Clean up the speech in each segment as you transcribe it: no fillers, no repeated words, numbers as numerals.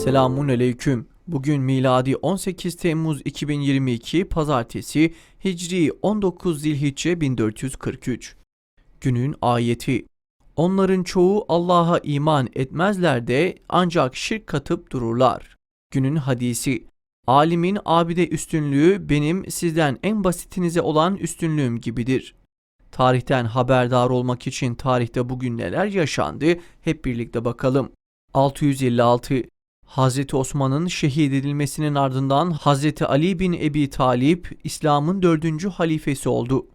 Selamun aleyküm. Bugün miladi 18 Temmuz 2022 Pazartesi, Hicri 19 Zilhicce 1443. Günün ayeti. Onların çoğu Allah'a iman etmezler de ancak şirk katıp dururlar. Günün hadisi. Alimin abide üstünlüğü benim sizden en basitinize olan üstünlüğüm gibidir. Tarihten haberdar olmak için tarihte bugün neler yaşandı hep birlikte bakalım. 656. Hazreti Osman'ın şehit edilmesinin ardından Hazreti Ali bin Ebi Talip İslam'ın 4. halifesi oldu.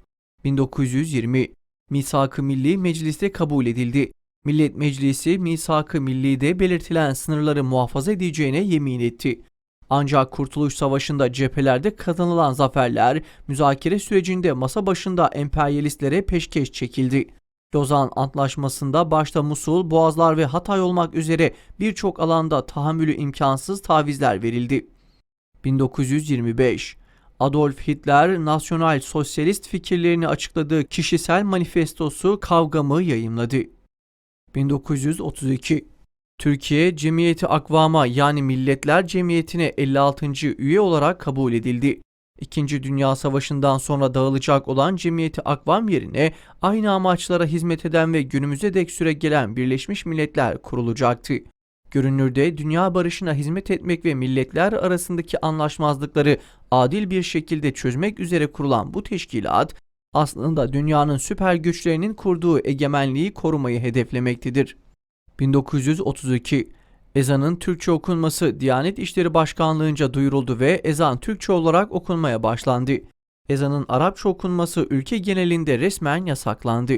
1920. Misak-ı Milli Meclis'te kabul edildi. Millet Meclisi Misak-ı Milli'de belirtilen sınırları muhafaza edeceğine yemin etti. Ancak Kurtuluş Savaşı'nda cephelerde kazanılan zaferler müzakere sürecinde masa başında emperyalistlere peşkeş çekildi. Lozan Antlaşması'nda başta Musul, Boğazlar ve Hatay olmak üzere birçok alanda tahammülü imkansız tavizler verildi. 1925. Adolf Hitler, nasyonal sosyalist fikirlerini açıkladığı kişisel manifestosu Kavgamı yayımladı. 1932. Türkiye, Cemiyeti Akvam'a yani Milletler Cemiyeti'ne 56. üye olarak kabul edildi. İkinci Dünya Savaşı'ndan sonra dağılacak olan Cemiyeti Akvam yerine aynı amaçlara hizmet eden ve günümüze dek süregelen Birleşmiş Milletler kurulacaktı. Görünürde dünya barışına hizmet etmek ve milletler arasındaki anlaşmazlıkları adil bir şekilde çözmek üzere kurulan bu teşkilat, aslında dünyanın süper güçlerinin kurduğu egemenliği korumayı hedeflemektedir. 1932. Ezanın Türkçe okunması Diyanet İşleri Başkanlığı'nca duyuruldu ve ezan Türkçe olarak okunmaya başlandı. Ezanın Arapça okunması ülke genelinde resmen yasaklandı.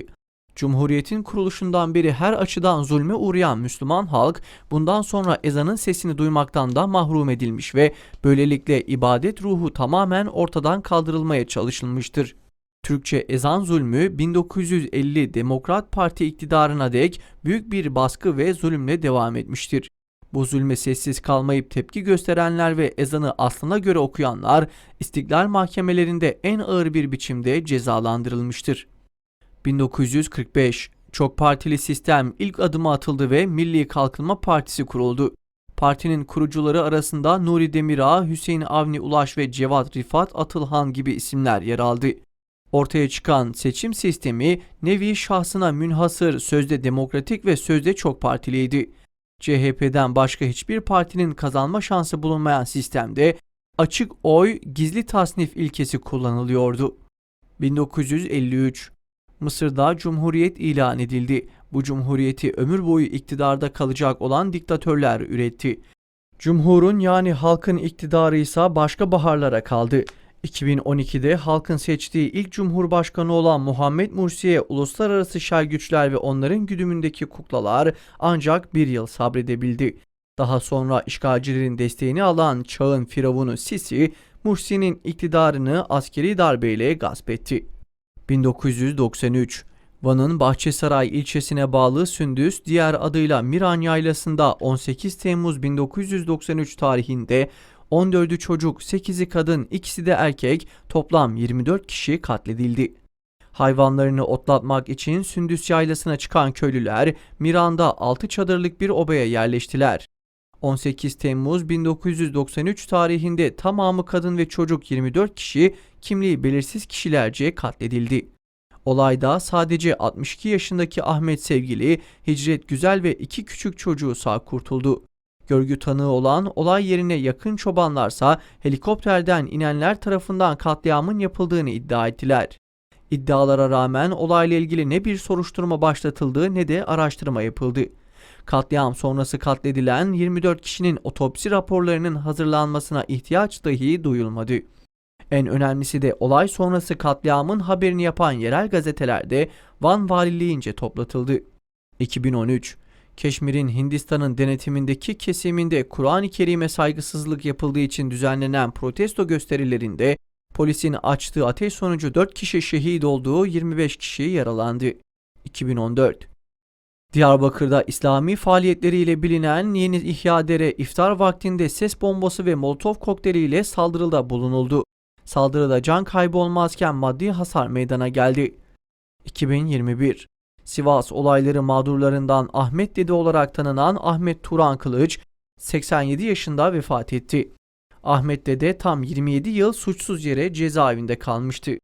Cumhuriyetin kuruluşundan beri her açıdan zulme uğrayan Müslüman halk bundan sonra ezanın sesini duymaktan da mahrum edilmiş ve böylelikle ibadet ruhu tamamen ortadan kaldırılmaya çalışılmıştır. Türkçe ezan zulmü 1950 Demokrat Parti iktidarına dek büyük bir baskı ve zulümle devam etmiştir. Bu zulme sessiz kalmayıp tepki gösterenler ve ezanı aslına göre okuyanlar istiklal mahkemelerinde en ağır bir biçimde cezalandırılmıştır. 1945. Çok partili sistem ilk adımı atıldı ve Milli Kalkınma Partisi kuruldu. Partinin kurucuları arasında Nuri Demirağ, Hüseyin Avni Ulaş ve Cevat Rifat Atılhan gibi isimler yer aldı. Ortaya çıkan seçim sistemi nevi şahsına münhasır, sözde demokratik ve sözde çok partiliydi. CHP'den başka hiçbir partinin kazanma şansı bulunmayan sistemde açık oy, gizli tasnif ilkesi kullanılıyordu. 1953. Mısır'da cumhuriyet ilan edildi. Bu cumhuriyeti ömür boyu iktidarda kalacak olan diktatörler üretti. Cumhurun yani halkın iktidarı ise başka baharlara kaldı. 2012'de halkın seçtiği ilk cumhurbaşkanı olan Muhammed Mursi'ye uluslararası şer güçler ve onların güdümündeki kuklalar ancak bir yıl sabredebildi. Daha sonra işgalcilerin desteğini alan çağın firavunu Sisi, Mursi'nin iktidarını askeri darbeyle gasp etti. 1993. Van'ın Bahçesaray ilçesine bağlı Sündüz, diğer adıyla Miran Yaylası'nda 18 Temmuz 1993 tarihinde 14'ü çocuk, 8'i kadın, ikisi de erkek, toplam 24 kişi katledildi. Hayvanlarını otlatmak için Sündüz Yaylası'na çıkan köylüler Miran'da 6 çadırlık bir obaya yerleştiler. 18 Temmuz 1993 tarihinde tamamı kadın ve çocuk 24 kişi kimliği belirsiz kişilerce katledildi. Olayda sadece 62 yaşındaki Ahmet Sevgili, Hicret Güzel ve 2 küçük çocuğu sağ kurtuldu. Görgü tanığı olan olay yerine yakın çobanlarsa helikopterden inenler tarafından katliamın yapıldığını iddia ettiler. İddialara rağmen olayla ilgili ne bir soruşturma başlatıldı ne de araştırma yapıldı. Katliam sonrası katledilen 24 kişinin otopsi raporlarının hazırlanmasına ihtiyaç dahi duyulmadı. En önemlisi de olay sonrası katliamın haberini yapan yerel gazetelerde Van Valiliğince toplatıldı. 2013. Keşmir'in Hindistan'ın denetimindeki kesiminde Kur'an-ı Kerim'e saygısızlık yapıldığı için düzenlenen protesto gösterilerinde polisin açtığı ateş sonucu 4 kişi şehit olduğu, 25 kişi yaralandı. 2014. Diyarbakır'da İslami faaliyetleriyle bilinen Yeni İhya-Dere iftar vaktinde ses bombası ve molotof kokteyliyle saldırıda bulunuldu. Saldırıda can kaybı olmazken maddi hasar meydana geldi. 2021. Sivas olayları mağdurlarından Ahmet Dede olarak tanınan Ahmet Turan Kılıç, 87 yaşında vefat etti. Ahmet Dede tam 27 yıl suçsuz yere cezaevinde kalmıştı.